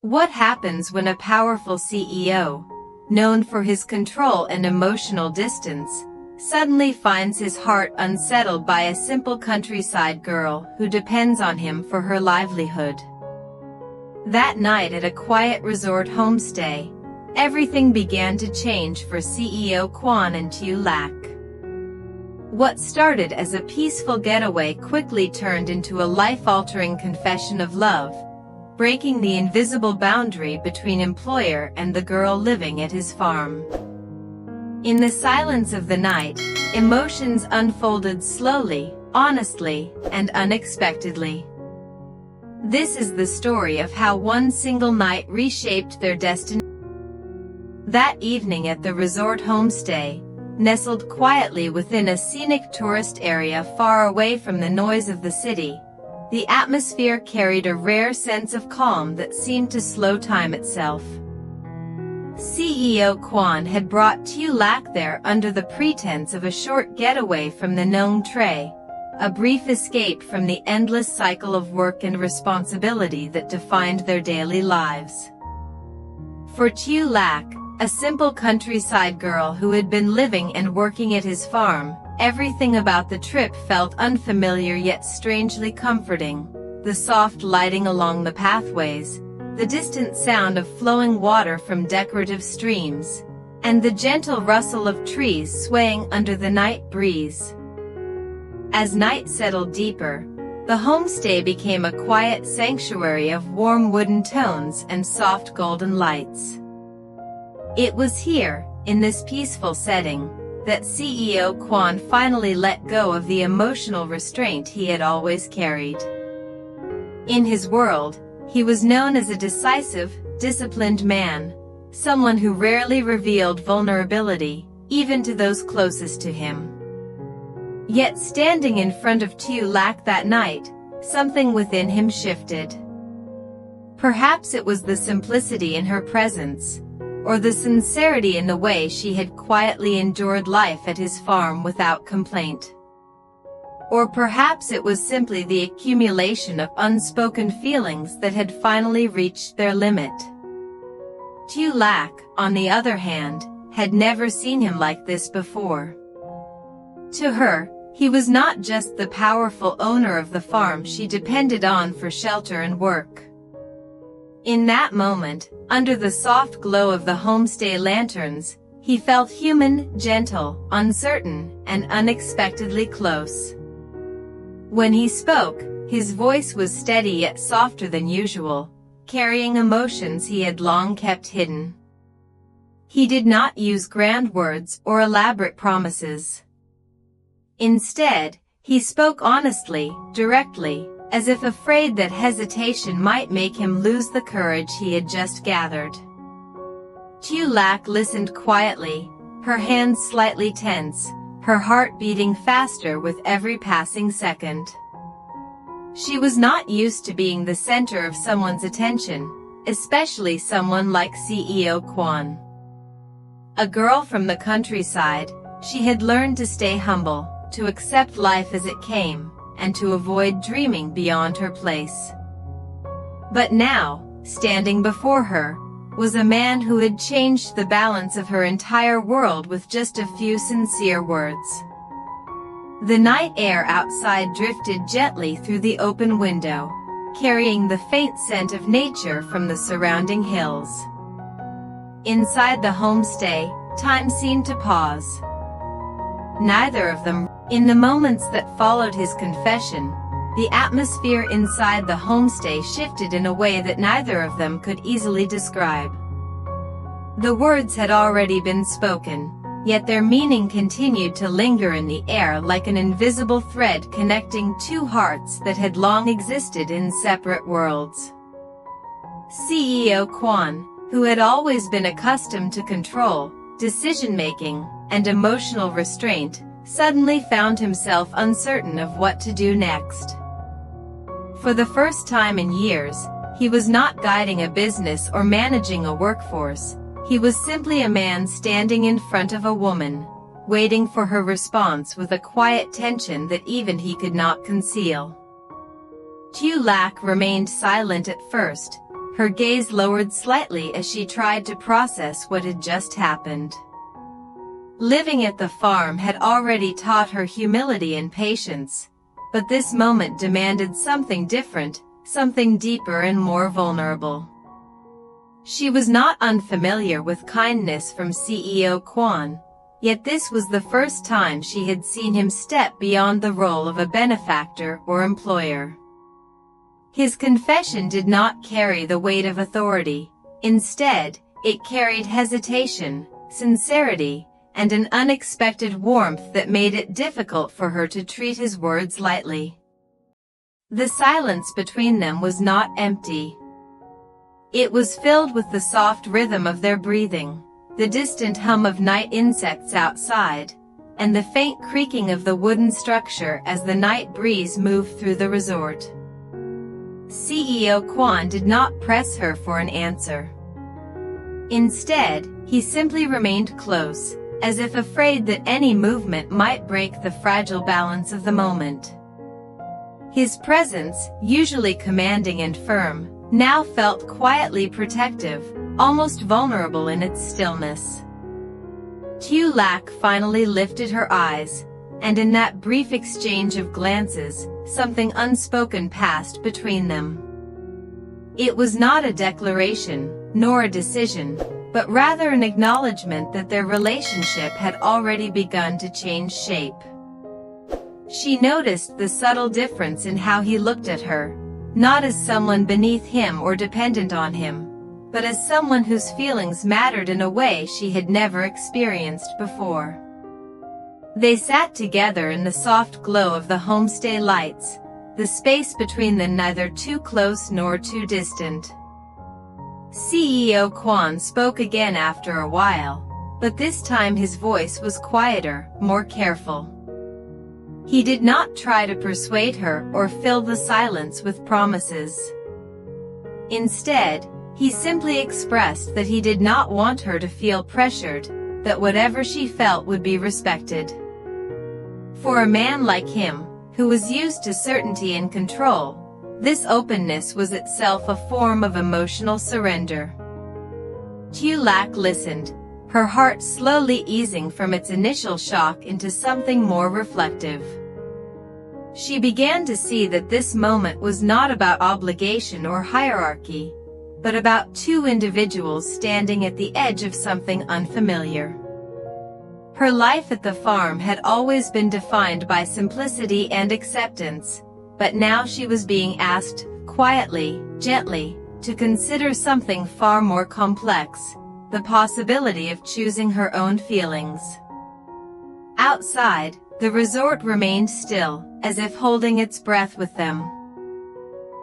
What happens when a powerful CEO, known for his control and emotional distance, suddenly finds his heart unsettled by a simple countryside girl who depends on him for her livelihood? That night at a quiet resort homestay, everything began to change for CEO Quan and Tieu Lac. What started as a peaceful getaway quickly turned into a life-altering confession of love, breaking the invisible boundary between employer and the girl living at his farm. In the silence of the night, emotions unfolded slowly, honestly, and unexpectedly. This is the story of how one single night reshaped their destiny. That evening at the resort homestay, nestled quietly within a scenic tourist area far away from the noise of the city, the atmosphere carried a rare sense of calm that seemed to slow time itself. CEO Quan had brought Tieu Lac there under the pretense of a short getaway from the Nong Tray, a brief escape from the endless cycle of work and responsibility that defined their daily lives. For Tieu Lac, a simple countryside girl who had been living and working at his farm, everything about the trip felt unfamiliar yet strangely comforting. The soft lighting along the pathways, the distant sound of flowing water from decorative streams, and the gentle rustle of trees swaying under the night breeze. As night settled deeper, the homestay became a quiet sanctuary of warm wooden tones and soft golden lights. It was here, in this peaceful setting, that CEO Quan finally let go of the emotional restraint he had always carried. In his world, he was known as a decisive, disciplined man, someone who rarely revealed vulnerability, even to those closest to him. Yet standing in front of Tieu Lac that night, something within him shifted. Perhaps it was the simplicity in her presence, or the sincerity in the way she had quietly endured life at his farm without complaint. Or perhaps it was simply the accumulation of unspoken feelings that had finally reached their limit. Tieu Lac, on the other hand, had never seen him like this before. To her, he was not just the powerful owner of the farm she depended on for shelter and work. In that moment, under the soft glow of the homestay lanterns, he felt human, gentle, uncertain, and unexpectedly close. When he spoke, his voice was steady yet softer than usual, carrying emotions he had long kept hidden. He did not use grand words or elaborate promises. Instead, he spoke honestly, directly, as if afraid that hesitation might make him lose the courage he had just gathered. Tieu Lac listened quietly, her hands slightly tense, her heart beating faster with every passing second. She was not used to being the center of someone's attention, especially someone like CEO Quan. A girl from the countryside, she had learned to stay humble, to accept life as it came, and to avoid dreaming beyond her place. But now, standing before her, was a man who had changed the balance of her entire world with just a few sincere words. The night air outside drifted gently through the open window, carrying the faint scent of nature from the surrounding hills. Inside the homestay, time seemed to pause. Neither of them. In the moments that followed his confession, the atmosphere inside the homestay shifted in a way that neither of them could easily describe. The words had already been spoken, yet their meaning continued to linger in the air like an invisible thread connecting two hearts that had long existed in separate worlds. CEO Quan, who had always been accustomed to control, decision-making, and emotional restraint, suddenly found himself uncertain of what to do next. For the first time in years, he was not guiding a business or managing a workforce. He was simply a man standing in front of a woman, waiting for her response with a quiet tension that even he could not conceal. Tieu Lac remained silent at first, her gaze lowered slightly as she tried to process what had just happened. Living at the farm had already taught her humility and patience, but this moment demanded something different, something deeper and more vulnerable. She was not unfamiliar with kindness from CEO Quan, yet this was the first time she had seen him step beyond the role of a benefactor or employer. His confession did not carry the weight of authority. Instead, it carried hesitation, sincerity, and an unexpected warmth that made it difficult for her to treat his words lightly. The silence between them was not empty. It was filled with the soft rhythm of their breathing, the distant hum of night insects outside, and the faint creaking of the wooden structure as the night breeze moved through the resort. CEO Quan did not press her for an answer. Instead, he simply remained close, as if afraid that any movement might break the fragile balance of the moment. His presence, usually commanding and firm, now felt quietly protective, almost vulnerable in its stillness. Tieu Lac finally lifted her eyes, and in that brief exchange of glances, something unspoken passed between them. It was not a declaration, nor a decision, but rather an acknowledgement that their relationship had already begun to change shape. She noticed the subtle difference in how he looked at her, not as someone beneath him or dependent on him, but as someone whose feelings mattered in a way she had never experienced before. They sat together in the soft glow of the homestay lights, the space between them neither too close nor too distant. CEO Quan spoke again after a while, but this time his voice was quieter, more careful. He did not try to persuade her or fill the silence with promises. Instead, he simply expressed that he did not want her to feel pressured, that whatever she felt would be respected. For a man like him, who was used to certainty and control, this openness was itself a form of emotional surrender. Tieu Lac listened, her heart slowly easing from its initial shock into something more reflective. She began to see that this moment was not about obligation or hierarchy, but about two individuals standing at the edge of something unfamiliar. Her life at the farm had always been defined by simplicity and acceptance, but now she was being asked, quietly, gently, to consider something far more complex, the possibility of choosing her own feelings. Outside, the resort remained still, as if holding its breath with them.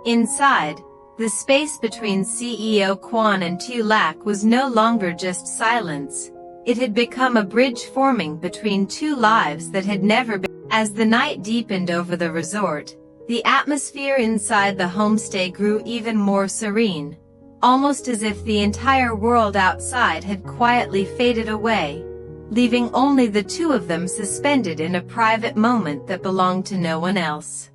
Inside, the space between CEO Quan and Tieu Lac was no longer just silence. It had become a bridge forming between two lives that had never been. As the night deepened over the resort, the atmosphere inside the homestay grew even more serene, almost as if the entire world outside had quietly faded away, leaving only the two of them suspended in a private moment that belonged to no one else.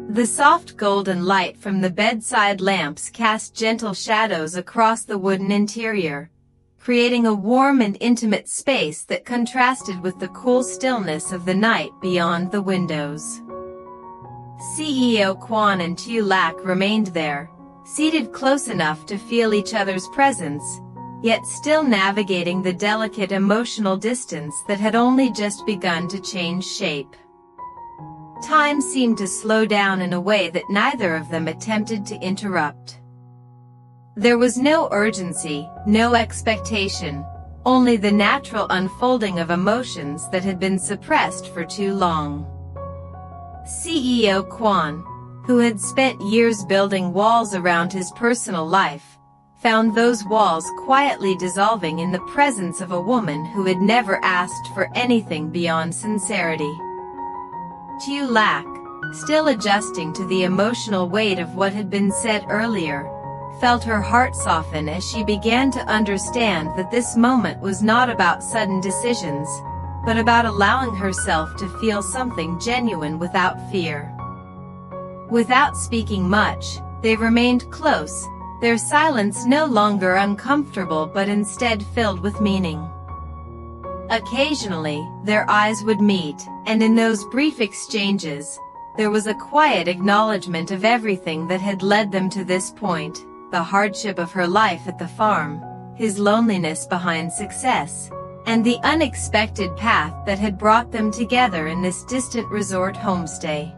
The soft golden light from the bedside lamps cast gentle shadows across the wooden interior, creating a warm and intimate space that contrasted with the cool stillness of the night beyond the windows. CEO Quan and Tieu Lac remained there, seated close enough to feel each other's presence, yet still navigating the delicate emotional distance that had only just begun to change shape. Time seemed to slow down in a way that neither of them attempted to interrupt. There was no urgency, no expectation, only the natural unfolding of emotions that had been suppressed for too long. CEO Quan, who had spent years building walls around his personal life, found those walls quietly dissolving in the presence of a woman who had never asked for anything beyond sincerity. Tieu Lac, still adjusting to the emotional weight of what had been said earlier, felt her heart soften as she began to understand that this moment was not about sudden decisions, but about allowing herself to feel something genuine without fear. Without speaking much, they remained close, their silence no longer uncomfortable but instead filled with meaning. Occasionally, their eyes would meet, and in those brief exchanges, there was a quiet acknowledgement of everything that had led them to this point, the hardship of her life at the farm, his loneliness behind success, and the unexpected path that had brought them together in this distant resort homestay.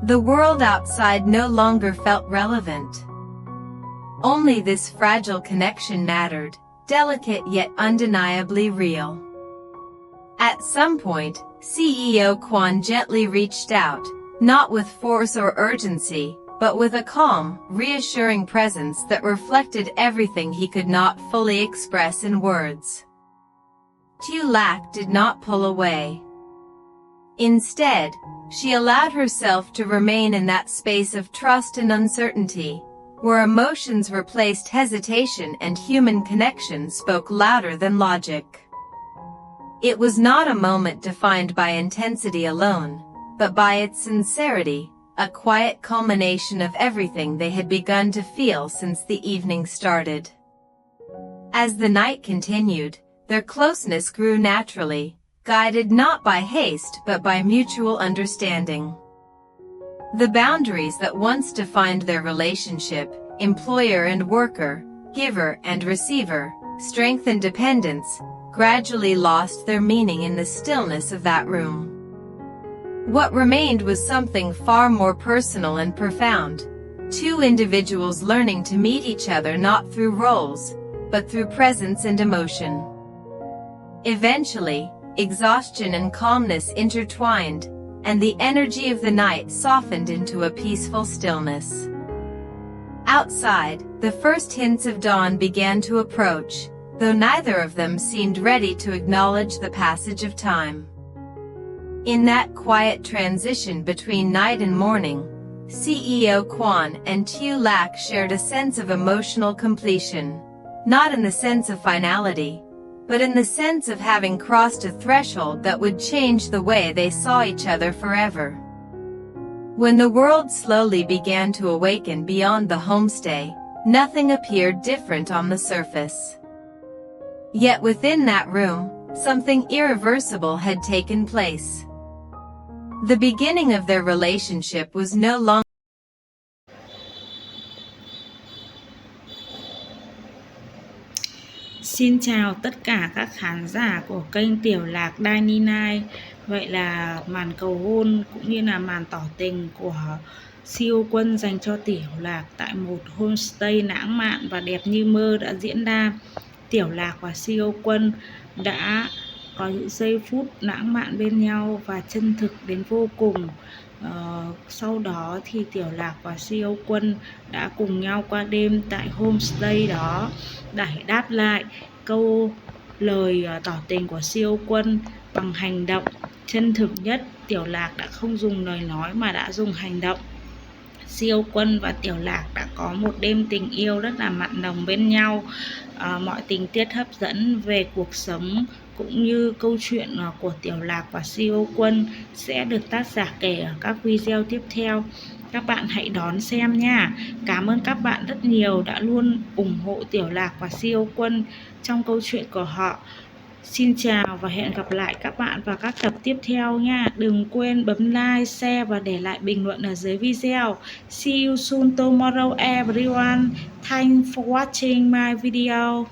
The world outside no longer felt relevant. Only this fragile connection mattered, delicate yet undeniably real. At some point, CEO Quan gently reached out, not with force or urgency, but with a calm, reassuring presence that reflected everything he could not fully express in words. Tieu Lac did not pull away. Instead, she allowed herself to remain in that space of trust and uncertainty, where emotions replaced hesitation and human connection spoke louder than logic. It was not a moment defined by intensity alone, but by its sincerity, a quiet culmination of everything they had begun to feel since the evening started. As the night continued, their closeness grew naturally, guided not by haste but by mutual understanding. The boundaries that once defined their relationship, employer and worker, giver and receiver, strength and dependence, gradually lost their meaning in the stillness of that room. What remained was something far more personal and profound, two individuals learning to meet each other not through roles, but through presence and emotion. Eventually, exhaustion and calmness intertwined, and the energy of the night softened into a peaceful stillness. Outside, the first hints of dawn began to approach, though neither of them seemed ready to acknowledge the passage of time. In that quiet transition between night and morning, CEO Quan and Tieu Lac shared a sense of emotional completion, not in the sense of finality, but in the sense of having crossed a threshold that would change the way they saw each other forever. When the world slowly began to awaken beyond the homestay, nothing appeared different on the surface. Yet within that room, something irreversible had taken place. The beginning of their relationship was no longer. Xin chào tất cả các khán giả của kênh Tieu Lac Dynamite. Vậy là màn cầu hôn cũng như là màn tỏ tình của siêu quân dành cho Tieu Lac tại một homestay lãng mạn và đẹp như mơ đã diễn ra. Tieu Lac và siêu quân đã có những giây phút lãng mạn bên nhau và chân thực đến vô cùng. Sau đó thì Tieu Lac và siêu quân đã cùng nhau qua đêm tại homestay đó để đáp lại câu lời tỏ tình của siêu quân bằng hành động chân thực nhất. Tieu Lac đã không dùng lời nói mà đã dùng hành động. Siêu quân và Tieu Lac đã có một đêm tình yêu rất là mặn nồng bên nhau. Mọi tình tiết hấp dẫn về cuộc sống cũng như câu chuyện của Tieu Lac và siêu quân sẽ được tác giả kể ở các video tiếp theo. Các bạn hãy đón xem nha. Cảm ơn các bạn rất nhiều đã luôn ủng hộ Tieu Lac và siêu quân trong câu chuyện của họ. Xin chào và hẹn gặp lại các bạn vào các tập tiếp theo nha. Đừng quên bấm like, share và để lại bình luận ở dưới video. See you soon tomorrow everyone. Thanks for watching my video.